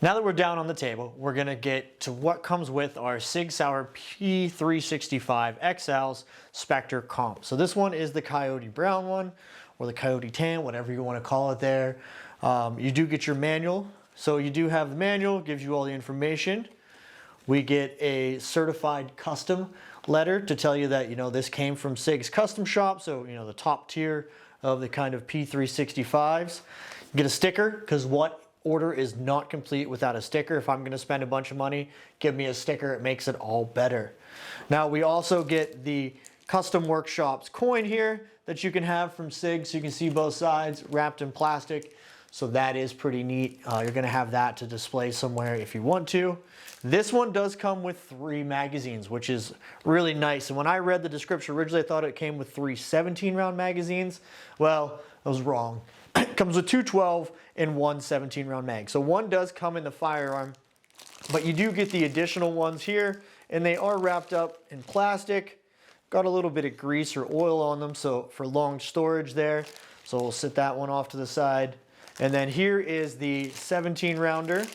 Now that we're down on the table, we're going to get to what comes with our Sig Sauer P365XL's Spectre comp. So this one is the Coyote Brown one, or the Coyote Tan, whatever you want to call it there. You do get your manual. So you do have the manual, gives you all the information. We get a certified custom letter to tell you that, this came from Sig's custom shop. So, the top tier of the kind of P365s. You get a sticker, because what order is not complete without a sticker. If I'm going to spend a bunch of money, give me a sticker. It makes it all better. Now we also get the Custom Workshops coin here that you can have from Sig, so you can see both sides wrapped in plastic. So that is pretty neat. You're going to have that to display somewhere if you want to. This one does come with 3 magazines, which is really nice. And when I read the description originally, I thought it came with 3 17-round magazines. Well, I was wrong. It comes with 2 12 and 1 17-round mag. So one does come in the firearm, but you do get the additional ones here, and they are wrapped up in plastic. Got a little bit of grease or oil on them, so for long storage there. So we'll set that one off to the side. And then here is the 17-rounder.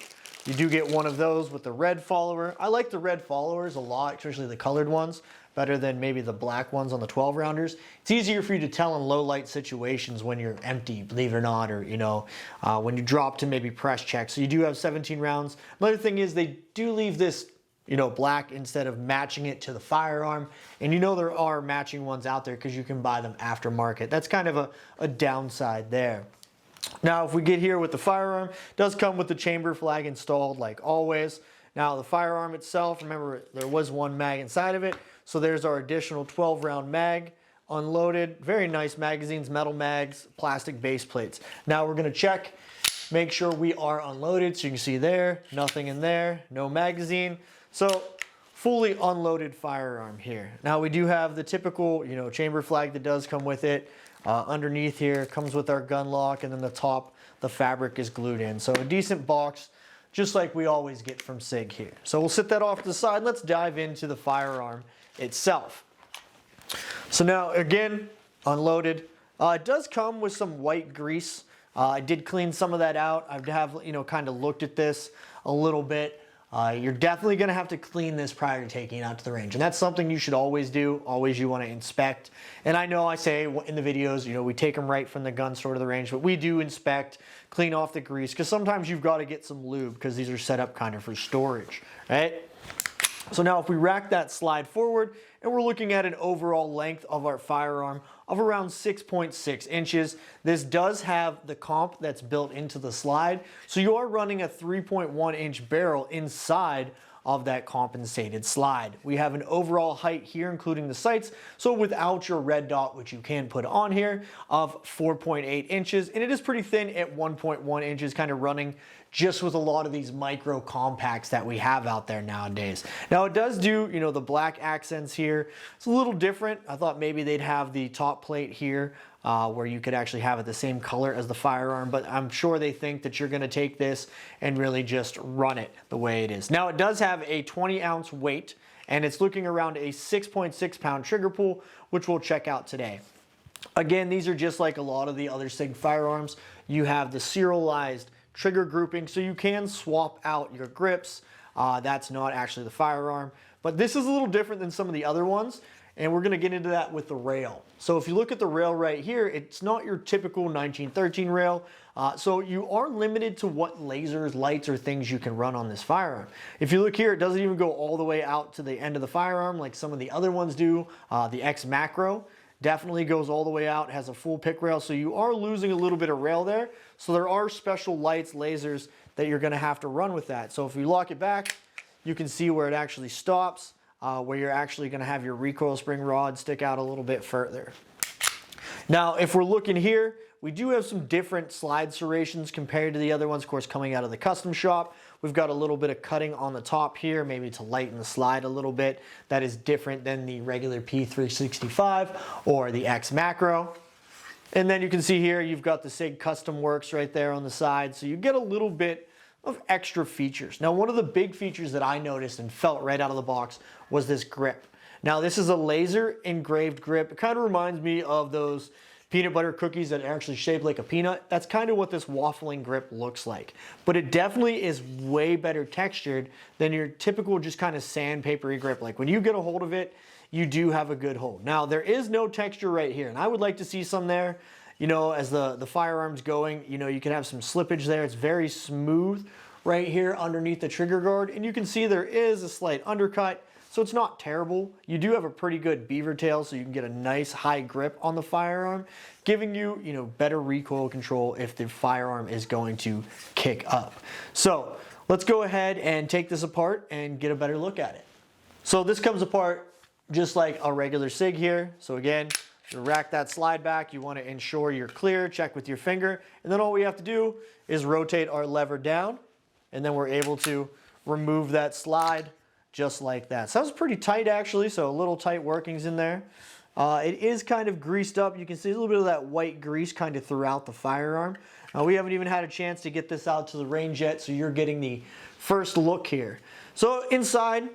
You do get one of those with the red follower. I like the red followers a lot, especially the colored ones, better than maybe the black ones on the 12-rounders. It's easier for you to tell in low light situations when you're empty, believe it or not, or when you drop to maybe press check. So you do have 17 rounds. Another thing is they do leave this black instead of matching it to the firearm. And there are matching ones out there because you can buy them aftermarket. That's kind of a downside there. Now, if we get here with the firearm, it does come with the chamber flag installed like always. Now, the firearm itself, remember, there was 1 mag inside of it. So there's our additional 12-round mag, unloaded. Very nice magazines, metal mags, plastic base plates. Now we're going to check, make sure we are unloaded. So you can see there, nothing in there, no magazine. So fully unloaded firearm here. Now we do have the typical, chamber flag that does come with it. Underneath here comes with our gun lock, and then the top, the fabric is glued in. So a decent box, just like we always get from Sig here. So we'll set that off to the side. Let's dive into the firearm itself. So now again, unloaded. It does come with some white grease. I did clean some of that out. I have kind of looked at this a little bit. You're definitely going to have to clean this prior to taking it out to the range. And that's something you should always do. Always you want to inspect. And I know I say in the videos, we take them right from the gun store to the range, but we do inspect, clean off the grease, because sometimes you've got to get some lube because these are set up kind of for storage, right? So now if we rack that slide forward, and we're looking at an overall length of our firearm of around 6.6 inches. This does have the comp that's built into the slide. So you are running a 3.1 inch barrel inside of that compensated slide. We have an overall height here, including the sights, so without your red dot, which you can put on here, of 4.8 inches. And it is pretty thin at 1.1 inches, kind of running just with a lot of these micro compacts that we have out there nowadays. Now it does do, the black accents here. It's a little different. I thought maybe they'd have the top plate here where you could actually have it the same color as the firearm, but I'm sure they think that you're going to take this and really just run it the way it is. Now it does have a 20-ounce weight, and it's looking around a 6.6 pound trigger pull, which we'll check out today. Again, these are just like a lot of the other Sig firearms. You have the serialized trigger grouping, so you can swap out your grips. That's not actually the firearm, but this is a little different than some of the other ones, and we're going to get into that with the rail. So if you look at the rail right here, it's not your typical 1913 rail, so you are limited to what lasers, lights, or things you can run on this firearm. If you look here, it doesn't even go all the way out to the end of the firearm like some of the other ones do. The X Macro definitely goes all the way out, has a full pick rail, so you are losing a little bit of rail there. So there are special lights, lasers that you're going to have to run with that. So if you lock it back, you can see where it actually stops, where you're actually going to have your recoil spring rod stick out a little bit further. Now, if we're looking here, we do have some different slide serrations compared to the other ones, of course, coming out of the custom shop. We've got a little bit of cutting on the top here, maybe to lighten the slide a little bit. That is different than the regular P365 or the X Macro. And then you can see here, you've got the Sig Custom Works right there on the side. So you get a little bit of extra features. Now, one of the big features that I noticed and felt right out of the box was this grip. Now, this is a laser engraved grip. It kind of reminds me of those peanut butter cookies that are actually shaped like a peanut. That's kind of what this waffling grip looks like. But it definitely is way better textured than your typical just kind of sandpapery grip. Like when you get a hold of it, you do have a good hold. Now there is no texture right here, and I would like to see some there. You know, as the firearm's going, you know, you can have some slippage there. It's very smooth right here underneath the trigger guard, and you can see there is a slight undercut. So it's not terrible. You do have a pretty good beaver tail, so you can get a nice high grip on the firearm, giving you, you know, better recoil control if the firearm is going to kick up. So let's go ahead and take this apart and get a better look at it. So this comes apart just like a regular SIG here. So again, you rack that slide back. You want to ensure you're clear, check with your finger, and then all we have to do is rotate our lever down, and then we're able to remove that slide just like that. Sounds pretty tight actually, so a little tight workings in there. It is kind of greased up. You can see a little bit of that white grease kind of throughout the firearm. We haven't even had a chance to get this out to the range yet, so you're getting the first look here. So inside,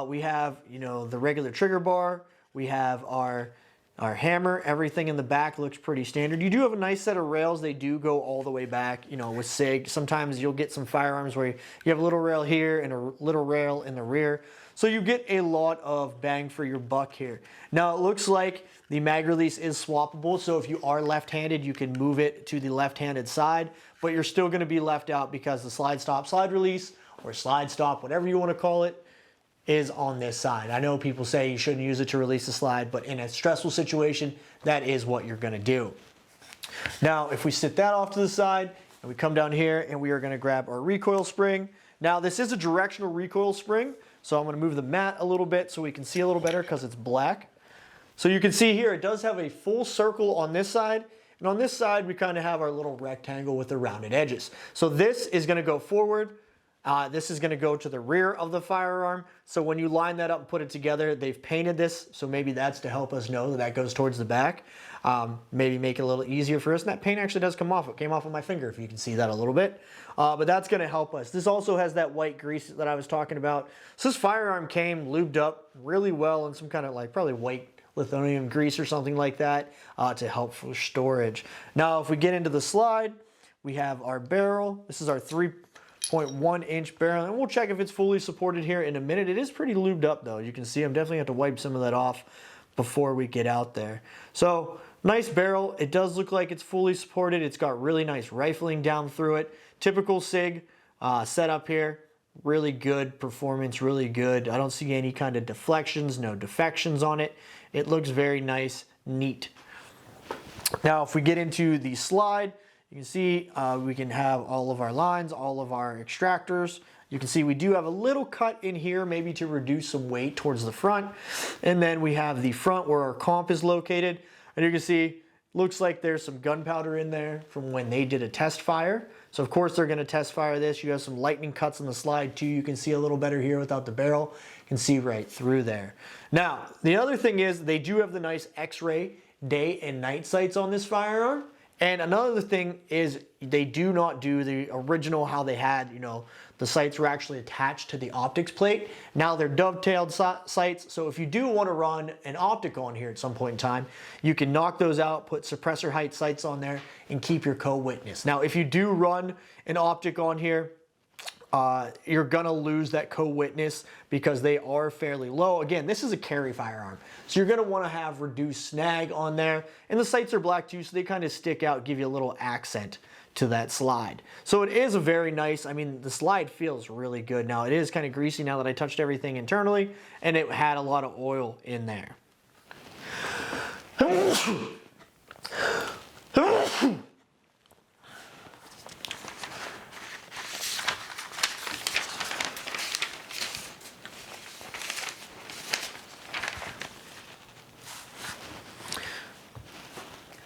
we have, you know, the regular trigger bar. We have our hammer. Everything in the back looks pretty standard. You do have a nice set of rails. They do go all the way back, you know, with SIG. Sometimes you'll get some firearms where you have a little rail here and a little rail in the rear. So you get a lot of bang for your buck here. Now it looks like the mag release is swappable. So if you are left-handed, you can move it to the left-handed side, but you're still going to be left out because the slide stop, slide release, or slide stop, whatever you want to call it, is on this side. I know people say you shouldn't use it to release the slide, but in a stressful situation, that is what you're gonna do. Now, if we sit that off to the side, and we come down here, and we are gonna grab our recoil spring. Now, this is a directional recoil spring, so I'm gonna move the mat a little bit so we can see a little better because it's black. So you can see here, it does have a full circle on this side, and on this side, we kind of have our little rectangle with the rounded edges. So this is gonna go forward. This is going to go to the rear of the firearm. So when you line that up and put it together, they've painted this. So maybe that's to help us know that that goes towards the back. Maybe make it a little easier for us. And that paint actually does come off. It came off of my finger, if you can see that a little bit. But that's going to help us. This also has that white grease that I was talking about. So this firearm came lubed up really well in some kind of like probably white lithium grease or something like that to help for storage. Now, if we get into the slide, we have our barrel. This is our 3.1-inch barrel, and we'll check if it's fully supported here in a minute. It is pretty lubed up though. You can see I'm definitely have to wipe some of that off before we get out there. So nice barrel. It does look like it's fully supported. It's got really nice rifling down through it. Typical SIG setup here. Really good performance, really good. I don't see any kind of deflections, no defections on it. It looks very nice, neat. Now if we get into the slide, you can see we can have all of our lines, all of our extractors. You can see we do have a little cut in here, maybe to reduce some weight towards the front. And then we have the front where our comp is located. And you can see, looks like there's some gunpowder in there from when they did a test fire. So of course they're gonna test fire this. You have some lightning cuts on the slide too. You can see a little better here without the barrel. You can see right through there. Now, the other thing is they do have the nice X-ray day and night sights on this firearm. And another thing is they do not do the original how they had, you know, the sights were actually attached to the optics plate. Now they're dovetailed sights. So if you do want to run an optic on here at some point in time, you can knock those out, put suppressor height sights on there, and keep your co-witness. Now, if you do run an optic on here, you're gonna lose that co-witness because they are fairly low. Again, this is a carry firearm, so you're gonna wanna have reduced snag on there, and the sights are black too, so they kind of stick out, give you a little accent to that slide. So it is a very nice, I mean, the slide feels really good. Now it is kind of greasy now that I touched everything internally, and it had a lot of oil in there.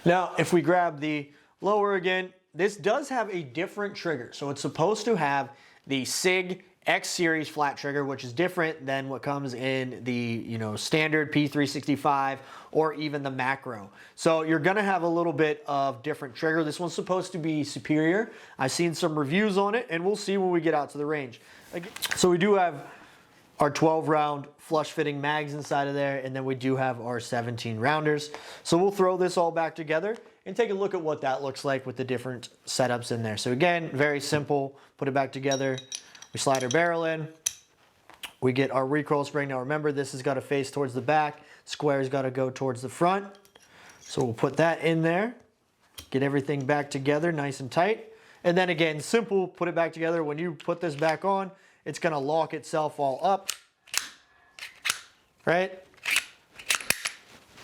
Now, if we grab the lower again, this does have a different trigger. So it's supposed to have the SIG X series flat trigger, which is different than what comes in the, you know, standard P365 or even the macro. So you're gonna have a little bit of different trigger. This one's supposed to be superior. I've seen some reviews on it, and we'll see when we get out to the range. So we do have our 12 round flush fitting mags inside of there, and then we do have our 17 rounders. So we'll throw this all back together and take a look at what that looks like with the different setups in there. So again, very simple, put it back together. We slide our barrel in, we get our recoil spring. Now remember, this has got to face towards the back, square's got to go towards the front. So we'll put that in there, get everything back together nice and tight. And then again, simple, put it back together. When you put this back on, it's gonna lock itself all up, right?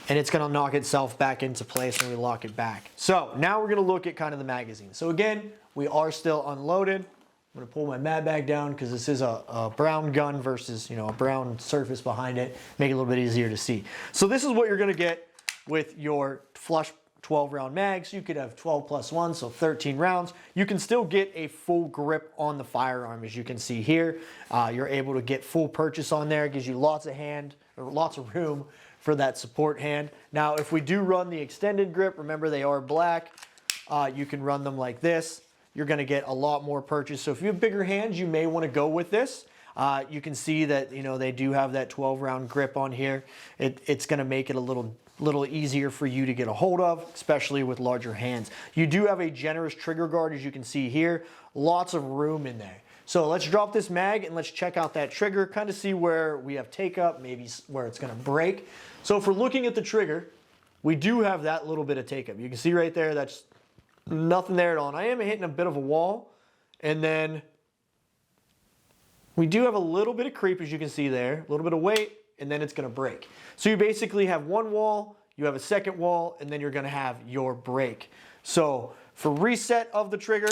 And it's gonna knock itself back into place when we lock it back. So now we're gonna look at kind of the magazine. So again, we are still unloaded. I'm gonna pull my mat bag down because this is a brown gun versus, you know, a brown surface behind it, make it a little bit easier to see. So this is what you're gonna get with your flush 12 round mags. You could have 12 plus 1, so 13 rounds. You can still get a full grip on the firearm, as you can see here. You're able to get full purchase on there. It gives you lots of room for that support hand. Now, if we do run the extended grip, remember they are black. You can run them like this. You're gonna get a lot more purchase. So if you have bigger hands, you may wanna go with this. You can see that, you know, they do have that 12 round grip on here. It's gonna make it a little easier for you to get a hold of, especially with larger hands. You do have a generous trigger guard, as you can see here. Lots of room in there. So let's drop this mag and let's check out that trigger, kind of see where we have take up, maybe where it's gonna break. So if we're looking at the trigger, we do have that little bit of take up. You can see right there, that's nothing there at all. And I am hitting a bit of a wall, and then we do have a little bit of creep, as you can see there, a little bit of weight, and then it's gonna break. So you basically have one wall, you have a second wall, and then you're gonna have your break. So for reset of the trigger,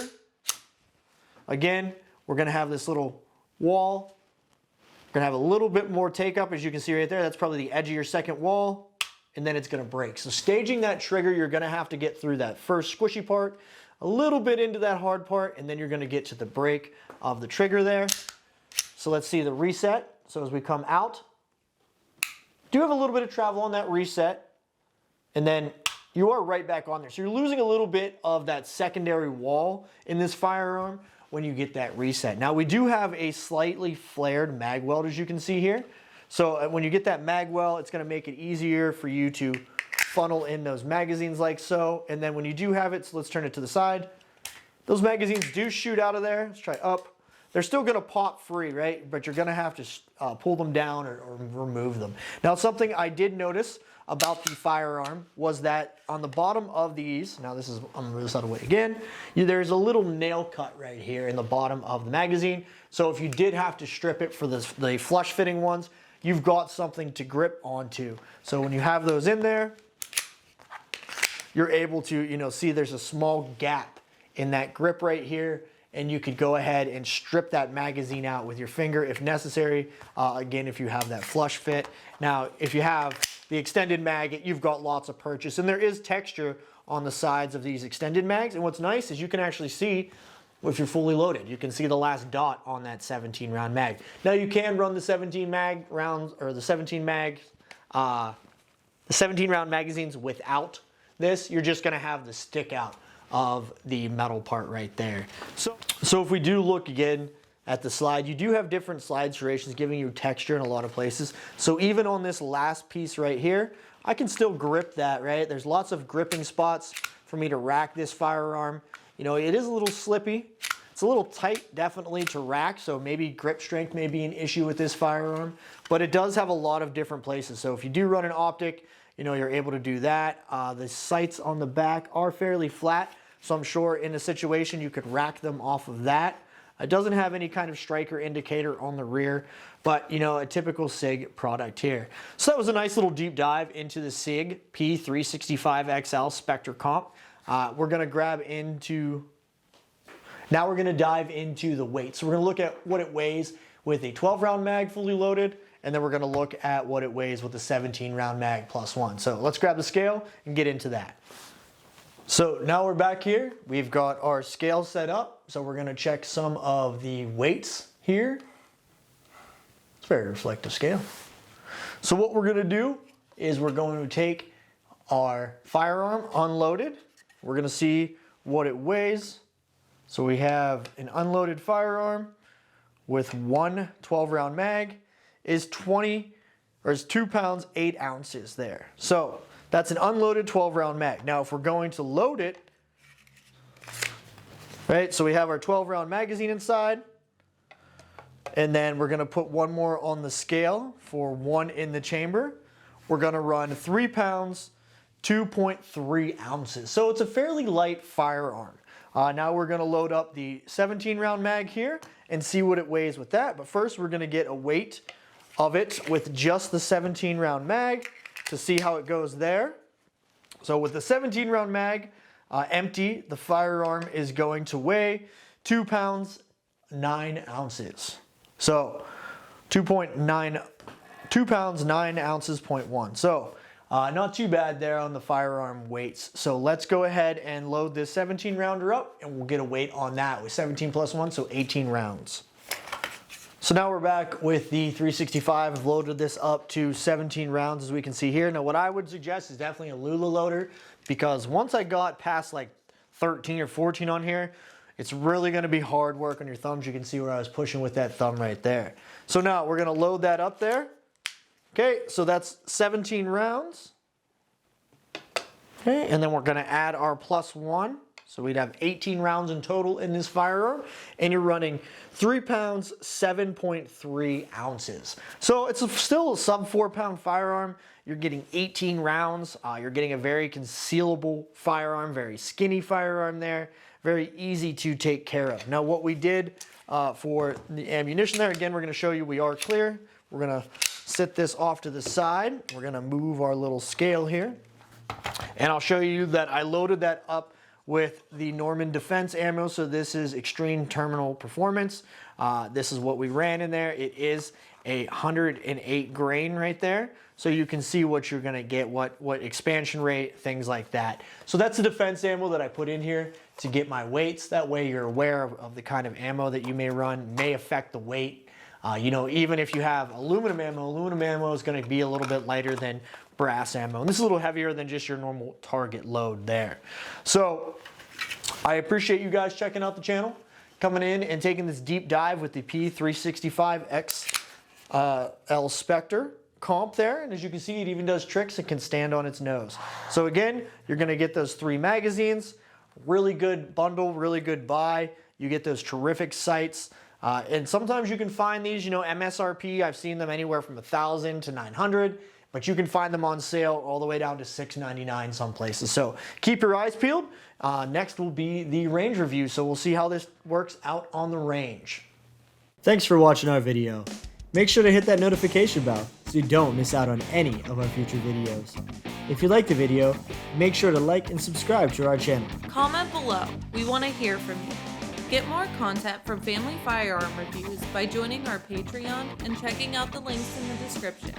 again, we're gonna have this little wall. We're gonna have a little bit more take up, as you can see right there. That's probably the edge of your second wall, and then it's gonna break. So staging that trigger, you're gonna have to get through that first squishy part, a little bit into that hard part, and then you're gonna get to the break of the trigger there. So let's see the reset. So as we come out, do have a little bit of travel on that reset, and then you are right back on there. So you're losing a little bit of that secondary wall in this firearm when you get that reset. Now we do have a slightly flared mag weld, as you can see here. So when you get that mag weld, it's gonna make it easier for you to funnel in those magazines like so. And then when you do have it, so let's turn it to the side. Those magazines do shoot out of there. Let's try up. They're still gonna pop free, right? But you're gonna have to pull them down or remove them. Now, something I did notice about the firearm was that on the bottom of these, now this is, I'm gonna move this out of the way again, there's a little nail cut right here in the bottom of the magazine. So if you did have to strip it for the flush fitting ones, you've got something to grip onto. So when you have those in there, you're able to, you know, see there's a small gap in that grip right here, and you could go ahead and strip that magazine out with your finger if necessary. Again, if you have that flush fit. Now, if you have the extended mag, you've got lots of purchase, and there is texture on the sides of these extended mags. And what's nice is you can actually see if you're fully loaded. You can see the last dot on that 17 round mag. Now you can run the 17 mag rounds, or the 17 round magazines without this. You're just gonna have the stick out of the metal part right there. So if we do look again at the slide, you do have different slide serrations giving you texture in a lot of places. So even on this last piece right here, I can still grip that, right? There's lots of gripping spots for me to rack this firearm. You know, it is a little slippy. It's a little tight, definitely, to rack, so maybe grip strength may be an issue with this firearm, but it does have a lot of different places. So if you do run an optic, you know, you're able to do that. The sights on the back are fairly flat, so I'm sure in a situation you could rack them off of that. It doesn't have any kind of striker indicator on the rear, but you know, a typical SIG product here. So that was a nice little deep dive into the SIG P365XL Spectre comp. We're gonna dive into the weight. So we're gonna look at what it weighs with a 12 round mag fully loaded, and then we're gonna look at what it weighs with a 17 round mag plus one. So let's grab the scale and get into that. So now we're back here. We've got our scale set up. So we're gonna check some of the weights here. It's a very reflective scale. So what we're gonna do is we're going to take our firearm unloaded. We're gonna see what it weighs. So we have an unloaded firearm with one 12 round mag. is 2 pounds 8 ounces there. So that's an unloaded 12 round mag. Now if we're going to load it, right, so we have our 12 round magazine inside, and then we're gonna put one more on the scale for one in the chamber. We're gonna run 3 pounds, 2.3 ounces. So it's a fairly light firearm. Now we're gonna load up the 17 round mag here and see what it weighs with that. But first we're gonna get a weight of it with just the 17 round mag to see how it goes there. So with the 17 round mag empty, the firearm is going to weigh 2 pounds, 9 ounces. So 2 pounds, 9 ounces, 0.1. So not too bad there on the firearm weights. So let's go ahead and load this 17 rounder up and we'll get a weight on that with 17 plus 1, so 18 rounds. So now we're back with the 365. I've loaded this up to 17 rounds as we can see here. Now what I would suggest is definitely a Lula loader, because once I got past like 13 or 14 on here, it's really gonna be hard work on your thumbs. You can see where I was pushing with that thumb right there. So now we're gonna load that up there. Okay, so that's 17 rounds. Okay, and then we're gonna add our plus 1. So we'd have 18 rounds in total in this firearm, and you're running 3 pounds, 7.3 ounces. So it's still a sub 4 pound firearm. You're getting 18 rounds. You're getting a very concealable firearm, very skinny firearm there, very easy to take care of. Now what we did for the ammunition there, again, we're gonna show you we are clear. We're gonna set this off to the side. We're gonna move our little scale here. And I'll show you that I loaded that up with the Norman Defense ammo. So this is extreme terminal performance. This is what we ran in there. It is a 108 grain right there. So you can see what you're gonna get, what expansion rate, things like that. So that's the defense ammo that I put in here to get my weights. That way you're aware of the kind of ammo that you may run, may affect the weight. You know, even if you have aluminum ammo is going to be a little bit lighter than brass ammo. And this is a little heavier than just your normal target load there. So I appreciate you guys checking out the channel, coming in and taking this deep dive with the P365XL SPECTRE comp there. And as you can see, it even does tricks. It can stand on its nose. So again, you're going to get those 3 magazines, really good bundle, really good buy. You get those terrific sights. And sometimes you can find these, you know, MSRP. I've seen them anywhere from $1,000 to $900, but you can find them on sale all the way down to $699 some places. So keep your eyes peeled. Next will be the range review. So we'll see how this works out on the range. Thanks for watching our video. Make sure to hit that notification bell so you don't miss out on any of our future videos. If you liked the video, make sure to like and subscribe to our channel. Comment below. We want to hear from you. Get more content from Family Firearm Reviews by joining our Patreon and checking out the links in the description.